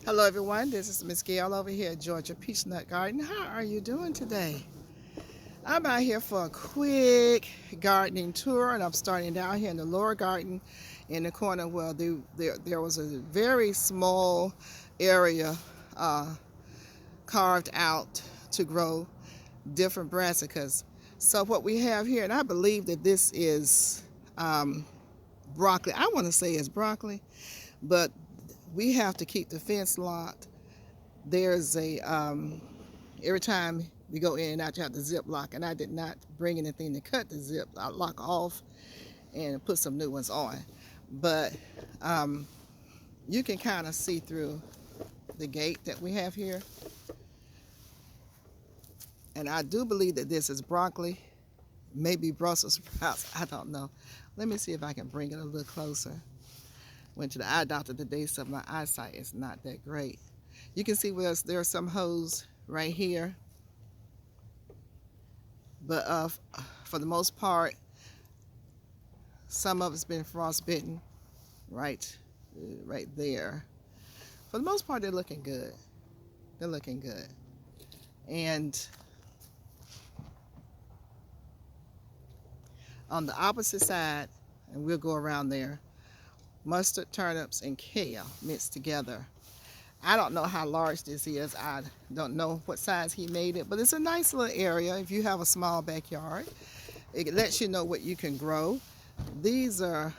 Hello everyone, this is Miss Gail over here at Georgia Peachnut Garden. How are you doing today? I'm out here for a quick gardening tour, and I'm starting down here in the lower garden in the corner where there was a very small area carved out to grow different brassicas. So what we have here, and I believe that this is broccoli. I want to say it's broccoli, but we have to keep the fence locked. There's a every time we go in and out, you have the zip lock, and I did not bring anything to cut the zip lock off and put some new ones on. But you can kind of see through the gate that we have here, and I do believe that this is broccoli, maybe Brussels sprouts. I don't know. Let me see if I can bring it a little closer. Went to the eye doctor today, so my eyesight is not that great. You can see where there are some holes right here, but for the most part, some of it's been frostbitten right there. For the most part, they're looking good. They're looking good. And on the opposite side, and we'll go around there, mustard, turnips, and kale mixed together. I don't know how large this is. I don't know what size he made it, but it's a nice little area if you have a small backyard. It lets you know what you can grow. These are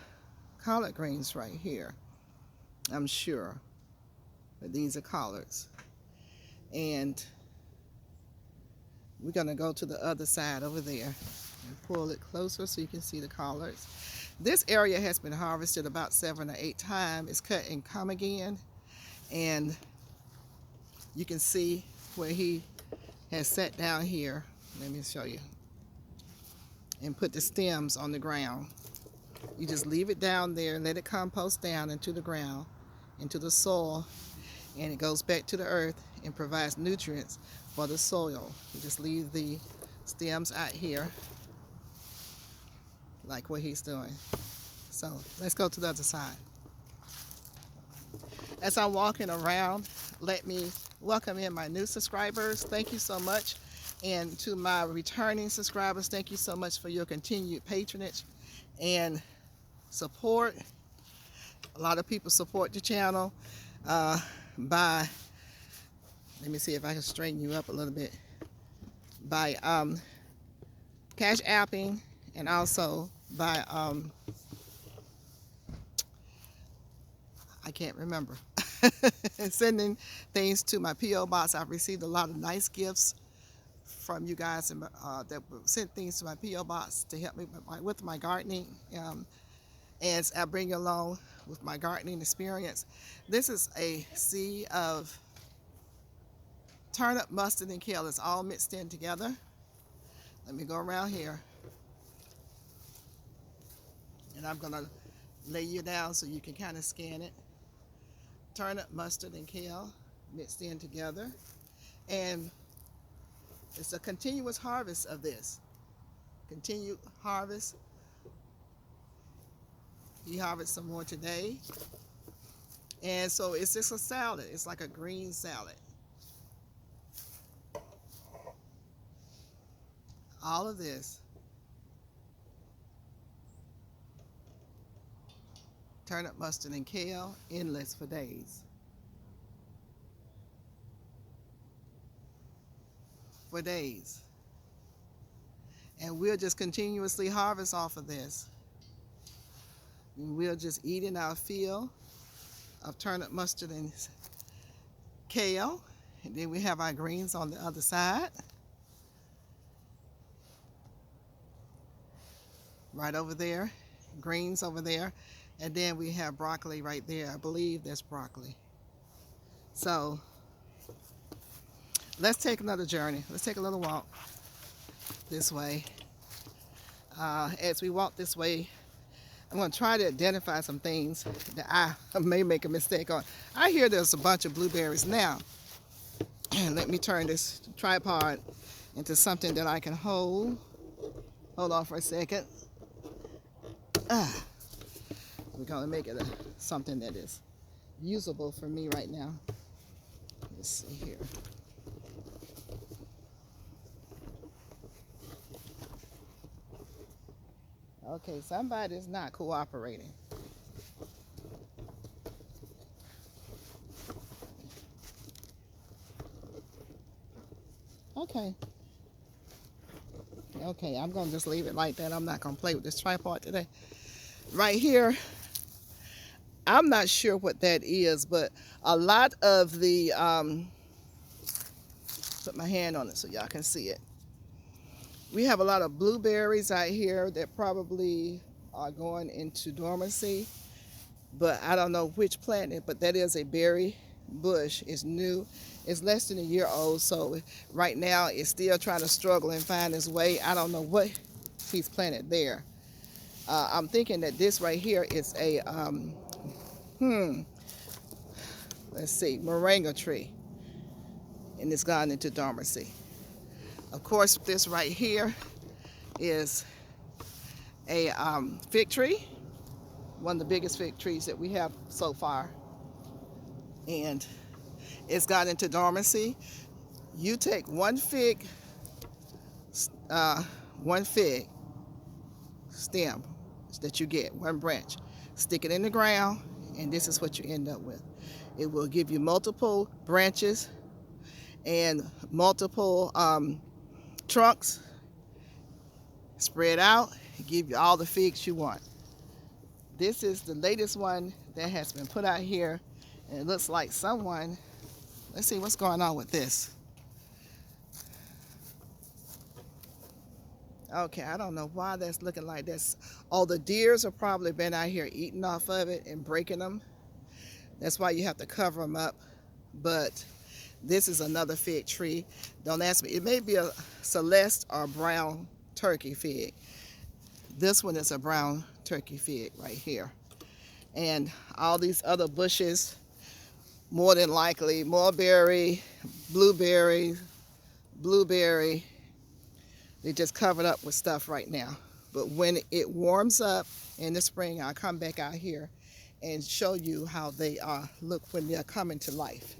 collard greens right here, I'm sure, but these are collards. And we're gonna go to the other side over there and pull it closer so you can see the collards. This area has been harvested about 7 or 8 times. It's cut and come again. And you can see where he has sat down here. Let me show you. And put the stems on the ground. You just leave it down there and let it compost down into the ground, into the soil, and it goes back to the earth and provides nutrients for the soil. You just leave the stems out here, like what he's doing. So let's go to the other side. As I'm walking around, let me welcome in my new subscribers. Thank you so much. And to my returning subscribers, thank you so much for your continued patronage and support. A lot of people support the channel by, let me see if I can straighten you up a little bit, by cash apping, and also by I can't remember, sending things to my P.O. box. I've received a lot of nice gifts from you guys that sent things to my P.O. box to help me with my gardening as I bring you along with my gardening experience. This is a sea of turnip, mustard, and kale. It's all mixed in together. Let me go around here, and I'm gonna lay you down so you can kind of scan it. Turnip, mustard, and kale mixed in together, and it's a continuous harvest of this. Continued harvest. He harvests some more today, and so it's just a salad. It's like a green salad. All of this. Turnip, mustard, and kale, endless for days. For days. And we'll just continuously harvest off of this. And we'll just eat in our field of turnip, mustard, and kale. And then we have our greens on the other side. Right over there. Greens over there. And then we have broccoli right there. I believe that's broccoli. So let's take another journey. Let's take a little walk this way. As we walk this way, I'm going to try to identify some things that I may make a mistake on. I hear there's a bunch of blueberries now. Let me turn this tripod into something that I can hold. Hold on for a second. We're going to make it something that is usable for me right now. Let's see here. Okay, somebody's not cooperating. Okay. Okay, I'm going to just leave it like that. I'm not going to play with this tripod today. Right here, I'm not sure what that is, but a lot of the, put my hand on it so y'all can see it. We have a lot of blueberries out here that probably are going into dormancy, but I don't know which plant, but that is a berry bush. It's new. It's less than a year old, so right now it's still trying to struggle and find its way. I don't know what he's planted there. I'm thinking that this right here is a, let's see, moringa tree, and it's gone into dormancy. Of course, this right here is a fig tree, one of the biggest fig trees that we have so far, and it's got into dormancy. You take one fig stem that you get, one branch, stick it in the ground, and this is what you end up with. It will give you multiple branches and multiple trunks, spread out, give you all the figs you want. This is the latest one that has been put out here, and it looks like someone, let's see what's going on with this. Okay, I don't know why that's looking like this. Oh, the deers have probably been out here eating off of it and breaking them. That's why you have to cover them up. But this is another fig tree. Don't ask me. It may be a Celeste or brown turkey fig. This one is a brown turkey fig right here. And all these other bushes, more than likely, mulberry, blueberry, they're just covered up with stuff right now. But when it warms up in the spring, I'll come back out here and show you how they look when they're coming to life.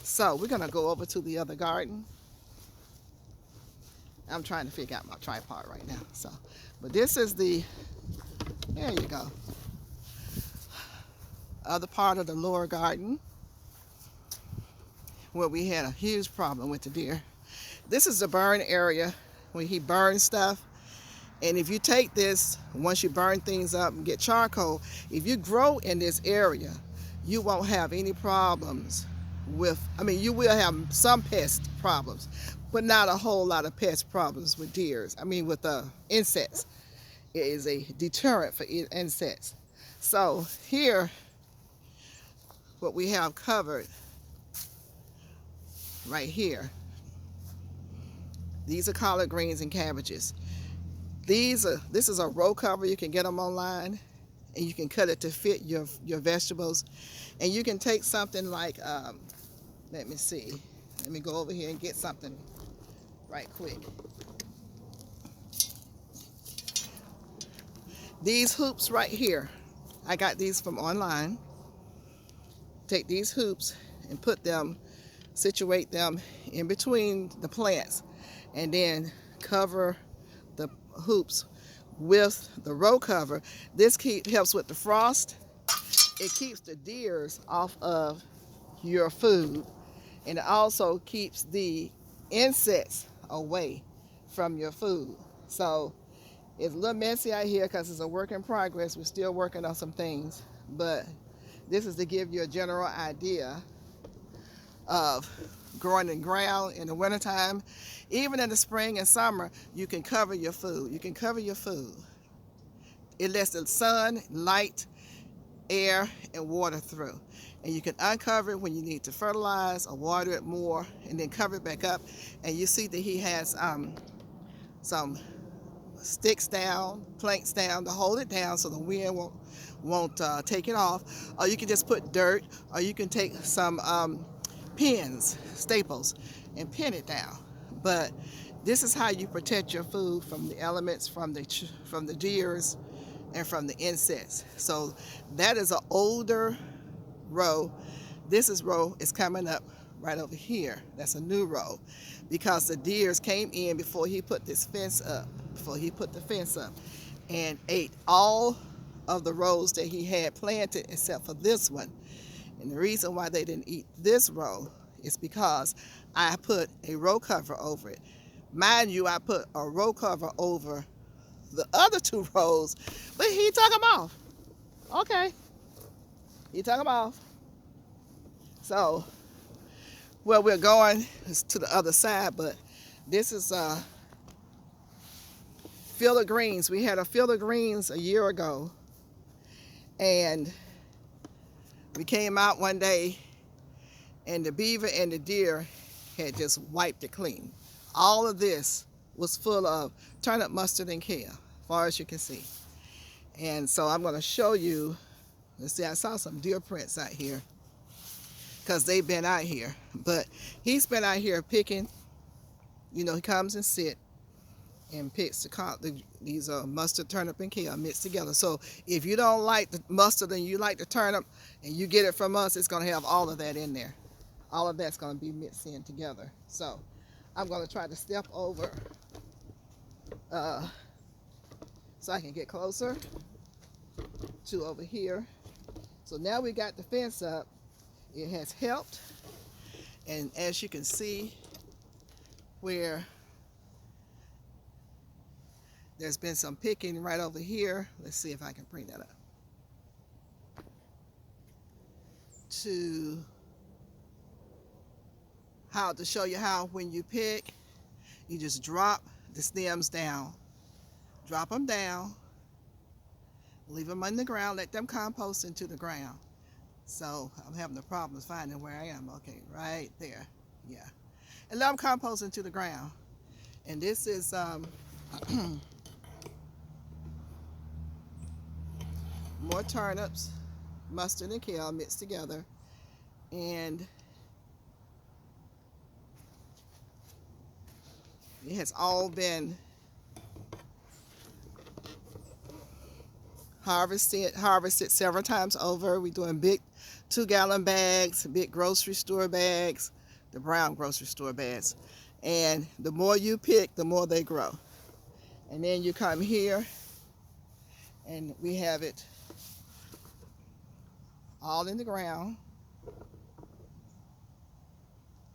So we're gonna go over to the other garden. I'm trying to figure out my tripod right now. But this is the, there you go, other part of the lower garden where we had a huge problem with the deer. This is the burn area when he burns stuff. And if you take this, once you burn things up and get charcoal, if you grow in this area, you won't have any problems with, you will have some pest problems, but not a whole lot of pest problems with deers. With insects. It is a deterrent for insects. So here, what we have covered right here, these are collard greens and cabbages. This is a row cover. You can get them online, and you can cut it to fit your vegetables. And you can take something like, let me see. Let me go over here and get something right quick. These hoops right here, I got these from online. Take these hoops and situate them in between the plants, and then cover the hoops with the row cover. This helps with the frost. It keeps the deers off of your food, and it also keeps the insects away from your food. So it's a little messy out here because it's a work in progress. We're still working on some things, but this is to give you a general idea of growing in ground in the wintertime. Even in the spring and summer, you can cover your food. You can cover your food. It lets the sun, light, air, and water through. And you can uncover it when you need to fertilize or water it more, and then cover it back up. And you see that he has some sticks down, planks down to hold it down so the wind won't take it off. Or you can just put dirt, or you can take some pins, staples, and pin it down. But this is how you protect your food from the elements, from the deers, and from the insects. So that is an older row. This row is coming up right over here. That's a new row because the deers came in before he put this fence up, and ate all of the rows that he had planted except for this one. And the reason why they didn't eat this row is because I put a row cover over it. Mind you, I put a row cover over the other 2 rows, but he took them off. Okay, he took them off. So where we're going is to the other side, but this is a field of greens. We had a field of greens a year ago, and we came out one day and the beaver and the deer had just wiped it clean. All of this was full of turnip, mustard, and kale, as far as you can see. And so I'm going to show you. Let's see, I saw some deer prints out here because they've been out here. But he's been out here picking. You know, he comes and sit and picks these mustard, turnip, and kale mixed together. So if you don't like the mustard and you like the turnip and you get it from us, it's going to have all of that in there. All of that's going to be mixed in together. So I'm going to try to step over so I can get closer to over here. So now we got the fence up. It has helped. And as you can see, where there's been some picking right over here. Let's see if I can bring that up. To show you how when you pick, you just drop the stems down. Drop them down. Leave them on the ground. Let them compost into the ground. So I'm having a problem finding where I am. Okay, right there. Yeah. And let them compost into the ground. And this is more turnips, mustard, and kale mixed together. And it has all been harvested several times over. We're doing big 2-gallon bags, big grocery store bags, the brown grocery store bags. And the more you pick, the more they grow. And then you come here and we have it all in the ground.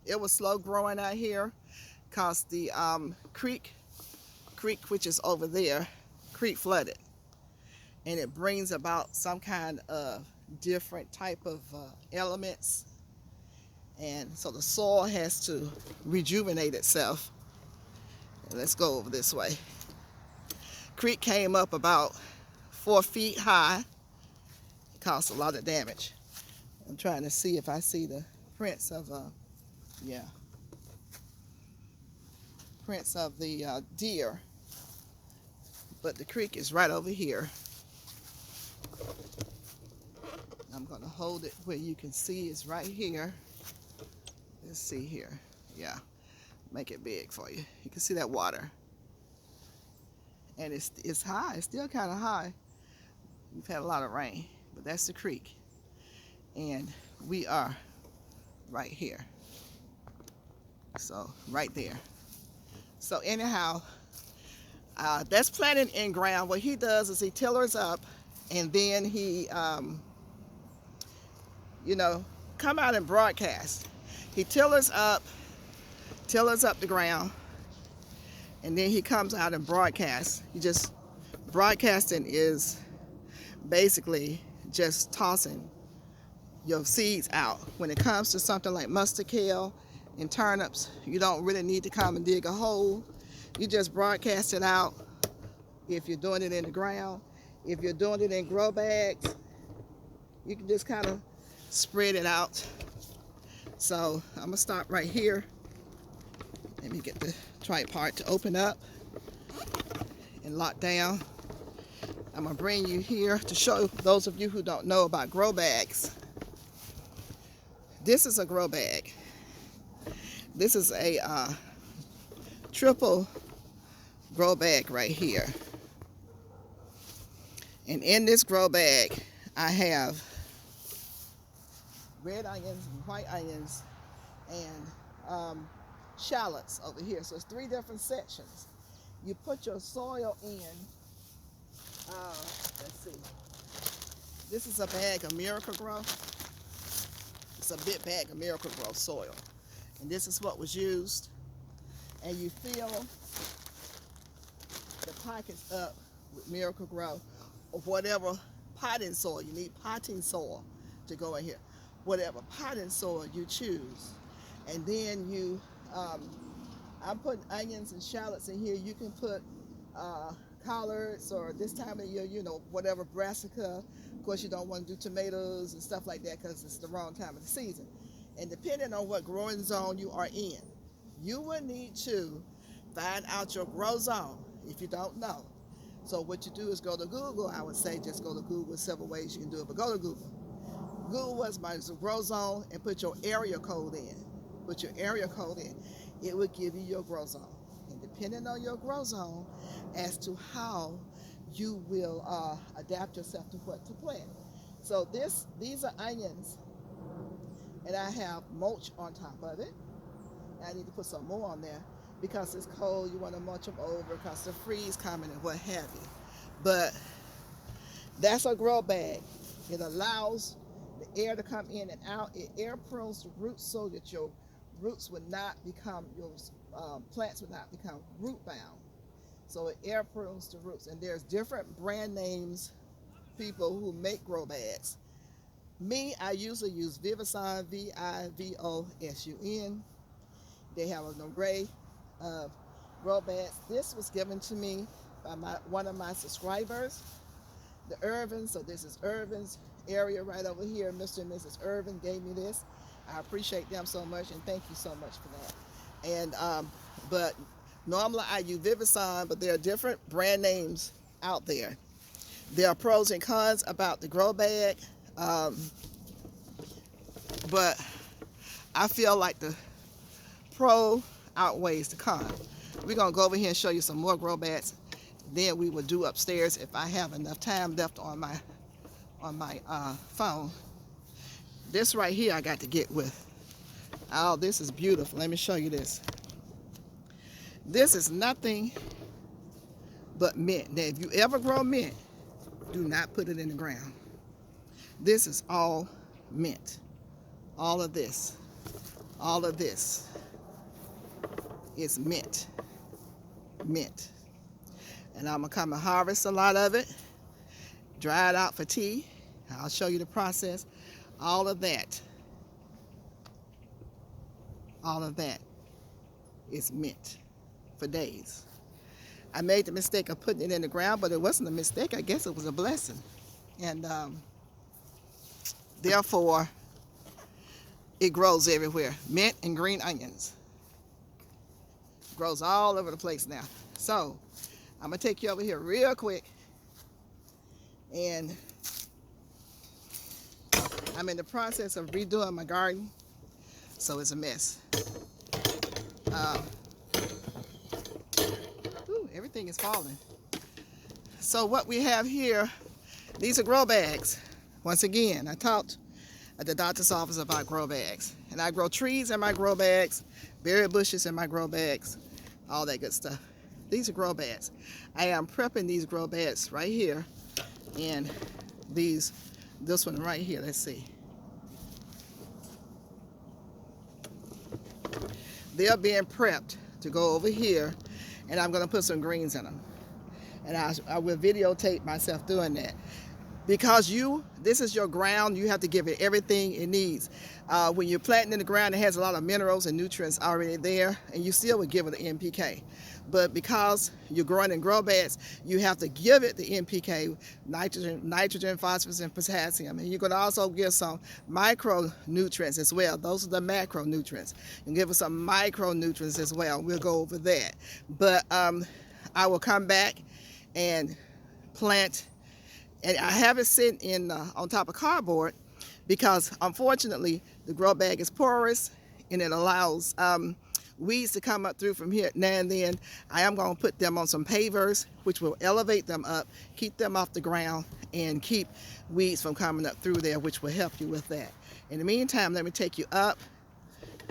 It was slow growing out here because the creek, which is over there, creek flooded. And it brings about some kind of different type of elements. And so the soil has to rejuvenate itself. Let's go over this way. Creek came up about 4 feet high. It caused a lot of damage. I'm trying to see if I see the prints of, prints of the deer. But the creek is right over here. I'm going to hold it where you can see it's right here. Let's see here. Yeah, make it big for you. You can see that water. And it's high. It's still kind of high. We've had a lot of rain, but that's the creek. And we are right here. So right there. So anyhow, that's planted in ground. What he does is he tillers up, and then he, come out and broadcast. He tillers up the ground, and then he comes out and broadcasts. Broadcasting is basically just tossing your seeds out. When it comes to something like mustard, kale, and turnips, you don't really need to come and dig a hole. You just broadcast it out. If you're doing it in the ground, if you're doing it in grow bags, you can just kind of spread it out. So I'm gonna stop right here. Let me get the tripod to open up and lock down. I'm gonna bring you here to show those of you who don't know about grow bags. This is a grow bag. This is a triple grow bag right here. And in this grow bag, I have red onions, white onions, and shallots over here. So it's 3 different sections. You put your soil in, let's see, this is a bag of Miracle-Gro. It's a big bag of Miracle-Gro soil. And this is what was used. And you fill the pockets up with Miracle-Gro or whatever potting soil. You need potting soil to go in here. Whatever potting soil you choose. And then you, I'm putting onions and shallots in here. You can put collards, or this time of year, you know, whatever, brassica. Of course, you don't want to do tomatoes and stuff like that because it's the wrong time of the season. And depending on what growing zone you are in, you will need to find out your grow zone if you don't know. So what you do is go to Google. I would say just go to Google. Several ways you can do it, but go to Google. Google what's my grow zone and put your area code in. Put your area code in. It will give you your grow zone. And depending on your grow zone as to how you will adapt yourself to what to plant. So these are onions, and I have mulch on top of it. I need to put some more on there because it's cold. You want to mulch them over because the freeze coming and what have you. But that's a grow bag. It allows the air to come in and out. It air prunes the roots so that your roots would not become, your plants would not become root bound. So it air prunes the roots. And there's different brand names, people who make grow bags. Me, I usually use Vivosun, Vivosun. They have an array of grow bags. This was given to me by one of my subscribers, the Irvin. So this is Irvin's area right over here. Mr. and Mrs. Irvin gave me this. I appreciate them so much, and thank you so much for that. And but normally I use Vivosun, but there are different brand names out there. There are pros and cons about the grow bag, but I feel like the pro outweighs the con. We're gonna go over here and show you some more grow bags. Then we will do upstairs if I have enough time left on my phone. This right here I got to get with. Oh, this is beautiful. Let me show you this. This is nothing but mint. Now, if you ever grow mint, do not put it in the ground. This is all mint. All of this is mint. Mint. And I'm gonna come and harvest a lot of it, dry it out for tea. I'll show you the process. All of that is mint for days. I made the mistake of putting it in the ground, but it wasn't a mistake. I guess it was a blessing. And therefore, it grows everywhere. Mint and green onions. Grows all over the place now. So, I'm going to take you over here real quick. And I'm in the process of redoing my garden. So it's a mess. Everything is falling. So what we have here, these are grow bags. Once again, I talked at the doctor's office about grow bags. And I grow trees in my grow bags, berry bushes in my grow bags, all that good stuff. These are grow bags. I am prepping these grow bags right here. And this one right here, let's see. They're being prepped to go over here, and I'm going to put some greens in them. And I will videotape myself doing that. Because this is your ground, you have to give it everything it needs. When you're planting in the ground, it has a lot of minerals and nutrients already there, and you still would give it an NPK. But because you're growing in grow bags, you have to give it the NPK, nitrogen, phosphorus, and potassium. And you're going to also give some micronutrients as well. Those are the macronutrients. And give it some micronutrients as well. We'll go over that. But I will come back and plant. And I have it sitting in on top of cardboard because, unfortunately, the grow bag is porous and it allows weeds to come up through from here now and then. I am going to put them on some pavers, which will elevate them up, keep them off the ground, and keep weeds from coming up through there, which will help you with that. In the meantime, let me take you up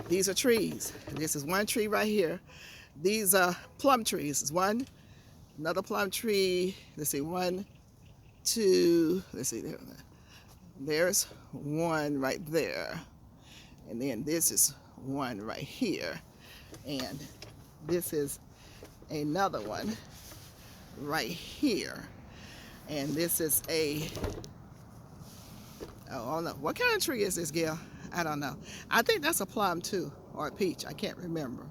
These are trees. This is one tree right here. These are plum trees. This is one, another plum tree. Let's see, one, two, let's see, there's one right there. And then this is one right here. And this is another one right here. And this is oh, I don't know. What kind of tree is this, Gail? I don't know. I think that's a plum too, or a peach. I can't remember.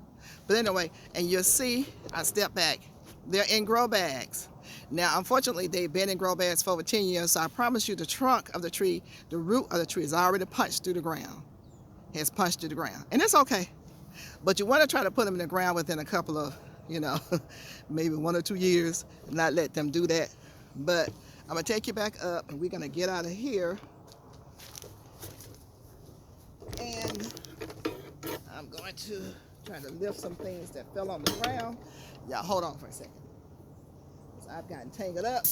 But anyway, and you'll see, I step back, they're in grow bags. Now, unfortunately, they've been in grow bags for over 10 years, so I promise you the trunk of the tree, the root of the tree is already punched through the ground. Has punched through the ground. And it's okay. But you want to try to put them in the ground within a couple of, maybe 1 or 2 years, and not let them do that. But I'm going to take you back up, and we're going to get out of here. And I'm going to try to lift some things that fell on the ground. Y'all hold on for a second. So I've gotten tangled up.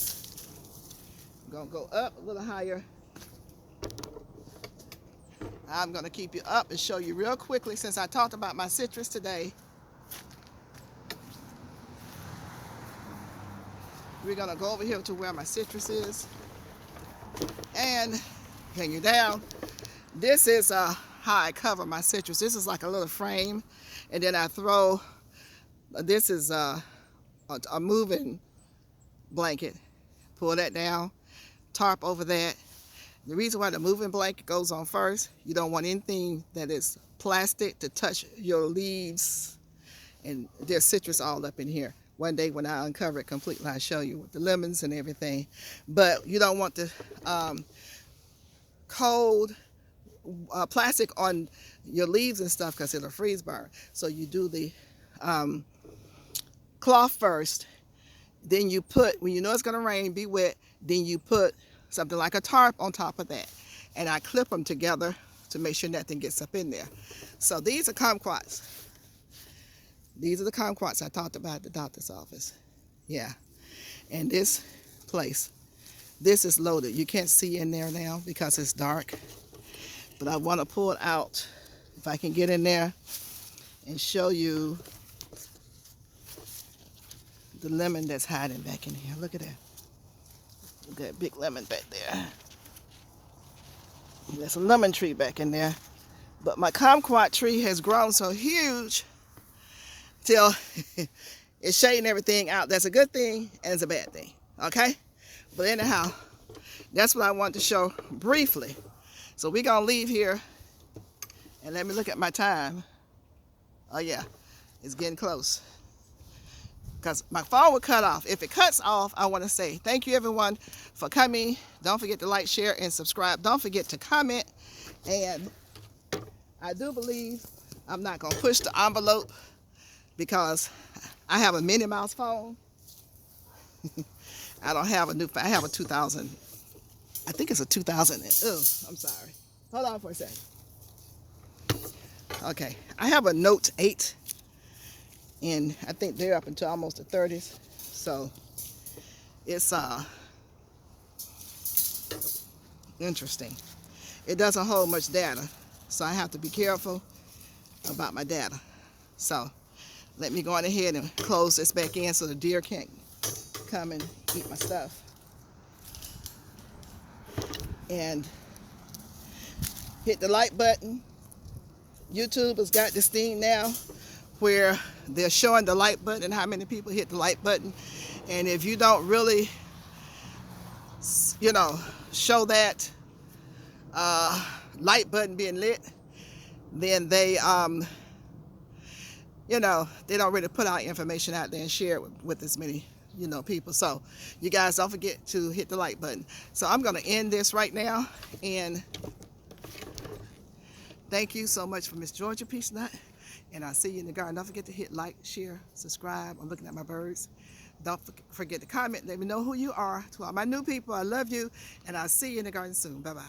I'm going to go up a little higher. I'm going to keep you up and show you real quickly, since I talked about my citrus today. We're going to go over here to where my citrus is and hang you down. This is how I cover my citrus. This is like a little frame, and then I throw, this is a moving blanket. Pull that down, tarp over that. The reason why the moving blanket goes on first, you don't want anything that is plastic to touch your leaves, and there's citrus all up in here. One day when I uncover it completely, I'll show you with the lemons and everything. But you don't want the cold plastic on your leaves and stuff, because it'll freeze burn. So you do the cloth first, then you put, when you know it's going to rain, be wet, then you put something like a tarp on top of that, and I clip them together to make sure nothing gets up in there. So these are kumquats. These are the kumquats I talked about at the doctor's office. Yeah. And this place, this is loaded. You can't see in there now because it's dark, but I want to pull it out if I can get in there and show you the lemon that's hiding back in here. Look at that. Look at that big lemon back there. There's a lemon tree back in there. But my kumquat tree has grown so huge till it's shading everything out. That's a good thing and it's a bad thing. Okay? But anyhow, that's what I want to show briefly. So we're going to leave here, and let me look at my time. Oh yeah, it's getting close, because my phone will cut off. If it cuts off, I want to say thank you everyone for coming. Don't forget to like, share, and subscribe. Don't forget to comment. And I do believe I'm not going to push the envelope because I have a Minnie Mouse phone. I don't have a new phone. I have a 2000. I think it's a 2000. Oh, I'm sorry. Hold on for a second. Okay, I have a Note 8. And I think they're up until almost the 30s. So it's interesting. It doesn't hold much data, so I have to be careful about my data. So let me go on ahead and close this back in so the deer can't come and eat my stuff. And hit the like button. YouTube has got this thing now where they're showing the like button and how many people hit the like button. And if you don't really, show that like button being lit, then they, they don't really put our information out there and share it with as many, people. So you guys don't forget to hit the like button. So I'm going to end this right now. And thank you so much for Miss Georgia Peachnut. And I'll see you in the garden. Don't forget to hit like, share, subscribe. I'm looking at my birds. Don't forget to comment. Let me know who you are. To all my new people, I love you. And I'll see you in the garden soon. Bye-bye.